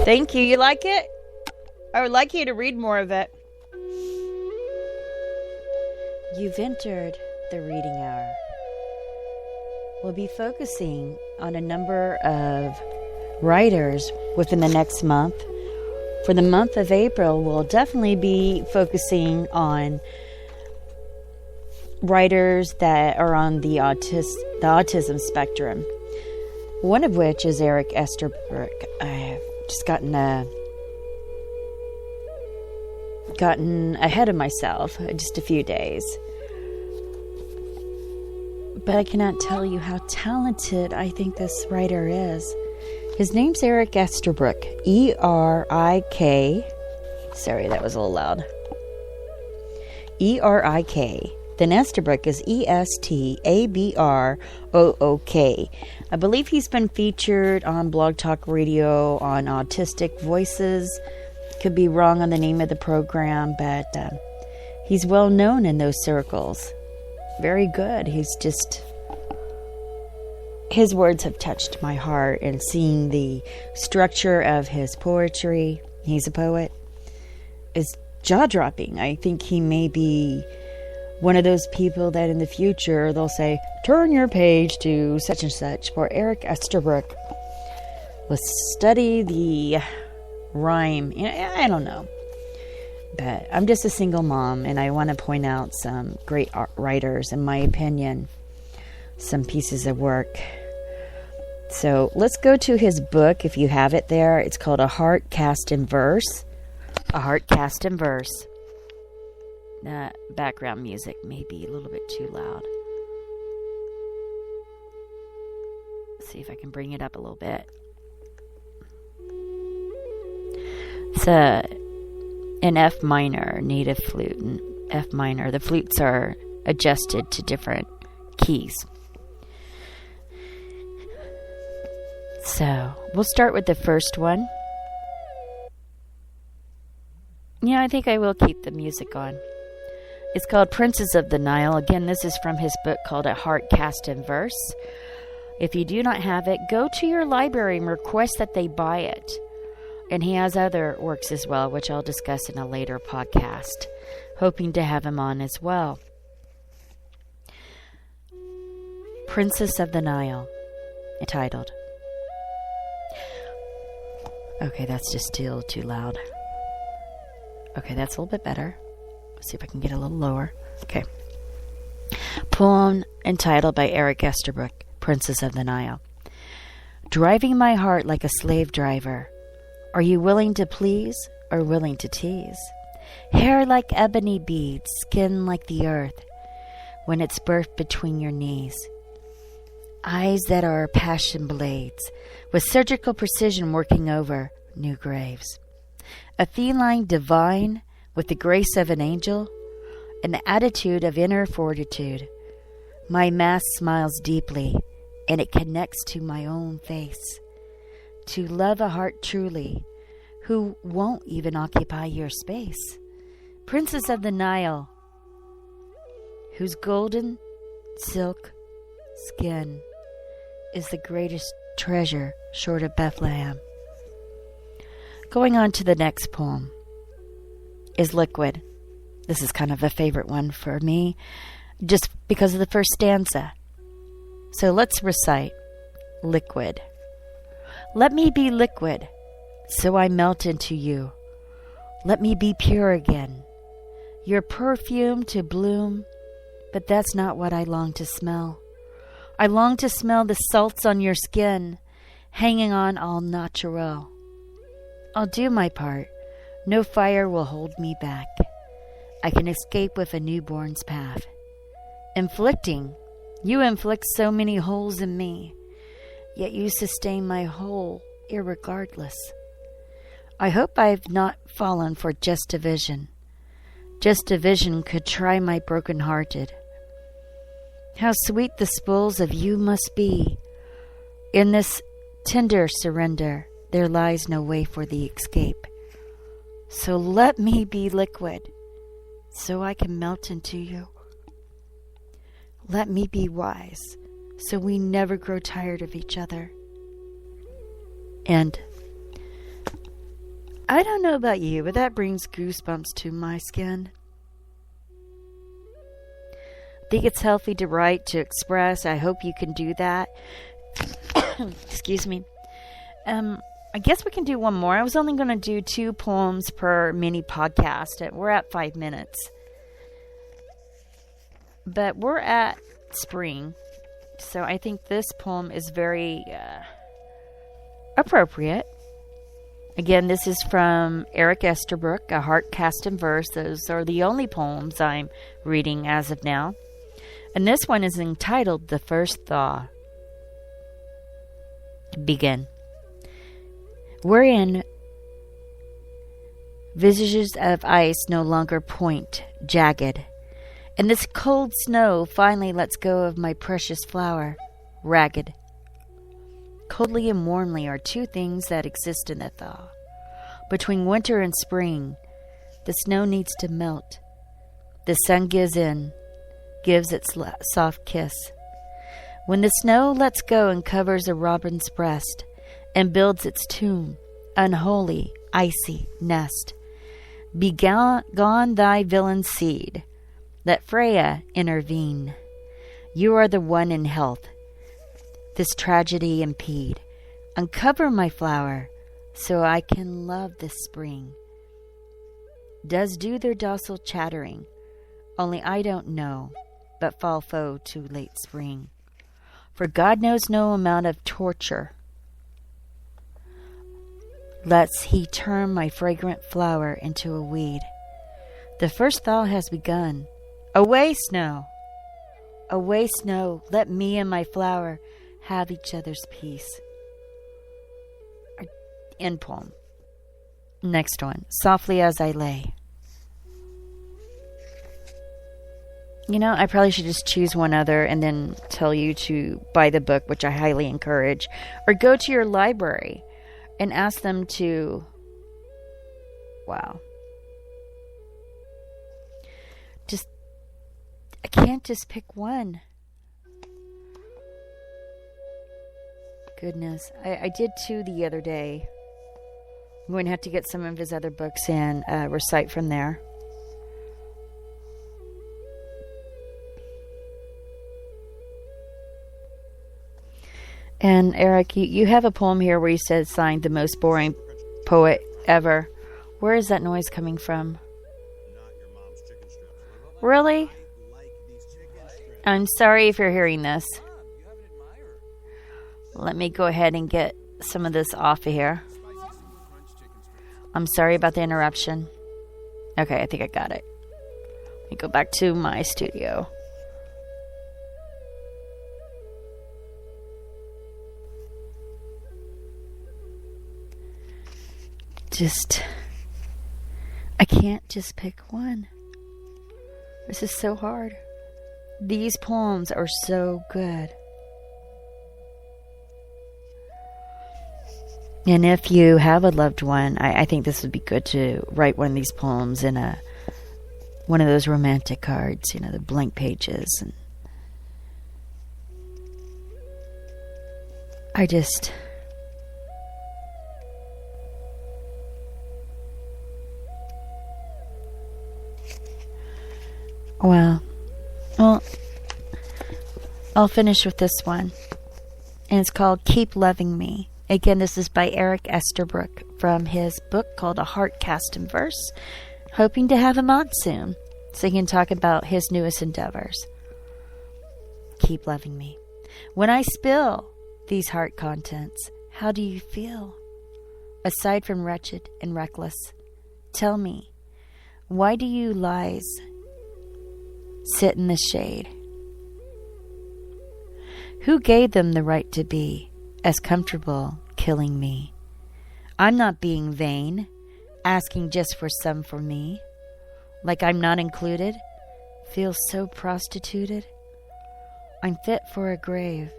Thank you. You like it? I would like you to read more of it. You've entered the reading hour. We'll be focusing on a number of writers within the next month. For the month of April, we'll definitely be focusing on writers that are on the autism spectrum. One of which is Erik Estabrook. I've just gotten ahead of myself just a few days. But I cannot tell you how talented I think this writer is. His name's Erik Estabrook. E-R-I-K. Sorry, that was a little loud. E-R-I-K. Then Estabrook is E-S-T-A-B-R-O-O-K. I believe he's been featured on Blog Talk Radio on Autistic Voices. Could be wrong on the name of the program, but he's well known in those circles. Very good. His words have touched my heart, and seeing the structure of his poetry, he's a poet, is jaw-dropping. I think he may be one of those people that in the future they'll say, turn your page to such and such for Erik Estabrook. Let's study the rhyme. I don't know. But I'm just a single mom, and I want to point out some great writers, in my opinion, some pieces of work. So let's go to his book, if you have it there. It's called A Heart Cast in Verse. A Heart Cast in Verse. Background music may be a little bit too loud. Let's see if I can bring it up a little bit. It's an F minor native flute. In F minor, the flutes are adjusted to different keys. So we'll start with the first one. Yeah, I think I will keep the music on. It's called Princess of the Nile. Again, this is from his book called A Heart Cast in Verse. If you do not have it, go to your library and request that they buy it. And he has other works as well, which I'll discuss in a later podcast, hoping to have him on as well. Princess of the Nile, entitled. Okay, that's just still too loud. Okay, that's a little bit better. Let's see if I can get a little lower. Okay. Poem entitled by Erik Estabrook, Princess of the Nile. Driving my heart like a slave driver. Are you willing to please or willing to tease? Hair like ebony beads, skin like the earth, when it's birthed between your knees. Eyes that are passion blades, with surgical precision working over new graves. A feline divine, with the grace of an angel, an attitude of inner fortitude. My mask smiles deeply, and it connects to my own face. To love a heart truly, who won't even occupy your space. Princess of the Nile, whose golden silk skin is the greatest treasure short of Bethlehem. Going on to the next poem is Liquid. This is kind of a favorite one for me, just because of the first stanza. So let's recite Liquid. Let me be liquid, so I melt into you. Let me be pure again. Your perfume to bloom, but that's not what I long to smell. I long to smell the salts on your skin, hanging on all natural. I'll do my part. No fire will hold me back. I can escape with a newborn's path. You inflict so many holes in me, yet you sustain my whole, irregardless. I hope I've not fallen for just a vision. Just a vision could try my broken-hearted. How sweet the spools of you must be. In this tender surrender, there lies no way for the escape. So let me be liquid, so I can melt into you. Let me be wise, so we never grow tired of each other. And I don't know about you, but that brings goosebumps to my skin. I think it's healthy to write, to express. I hope you can do that. Excuse me. I guess we can do one more. I was only going to do 2 poems per mini podcast. We're at 5 minutes. But we're at spring. So I think this poem is very appropriate. Again, this is from Erik Estabrook, A Heart Cast in Verse. Those are the only poems I'm reading as of now. And this one is entitled The First Thaw. Begin. Wherein visages of ice no longer point, jagged, and this cold snow finally lets go of my precious flower, ragged. Coldly and warmly are 2 things that exist in the thaw. Between winter and spring, the snow needs to melt. The sun gives its soft kiss. When the snow lets go and covers a robin's breast, and builds its tomb, unholy, icy nest. Be gone thy villain seed, let Freya intervene. You are the one in health, this tragedy impede. Uncover my flower, so I can love this spring. Does do their docile chattering, only I don't know, but fall foe to late spring. For God knows no amount of torture lets he turn my fragrant flower into a weed. The first thaw has begun. Away, snow! Away, snow! Let me and my flower have each other's peace. End poem. Next one. Softly as I lay. You know, I probably should just choose one other and then tell you to buy the book, which I highly encourage, or go to your library and ask them to, I can't just pick one. Goodness, I did 2 the other day. I'm going to have to get some of his other books and recite from there. And Erik, you have a poem here where you said signed the most boring poet ever. Where is that noise coming from? Really? I'm sorry if you're hearing this. Let me go ahead and get some of this off of here. I'm sorry about the interruption. Okay, I think I got it. Let me go back to my studio. I can't just pick one. This is so hard. These poems are so good. And if you have a loved one, I think this would be good to write one of these poems in one of those romantic cards, the blank pages. And Well, I'll finish with this one. And it's called Keep Loving Me. Again, this is by Erik Estabrook from his book called A Heart Cast in Verse. Hoping to have him on soon so he can talk about his newest endeavors. Keep loving me. When I spill these heart contents, how do you feel? Aside from wretched and reckless, tell me, why do you lies sit in the shade? Who gave them the right to be as comfortable killing me? I'm not being vain, asking just for some for me. Like I'm not included, feel so prostituted. I'm fit for a grave.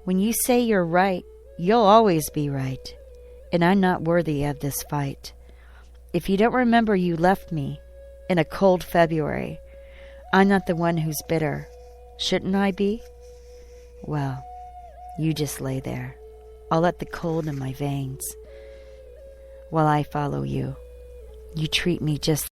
When you say you're right, you'll always be right, and I'm not worthy of this fight. If you don't remember you left me in a cold February, I'm not the one who's bitter. Shouldn't I be? Well, you just lay there. I'll let the cold in my veins. while I follow you. You treat me just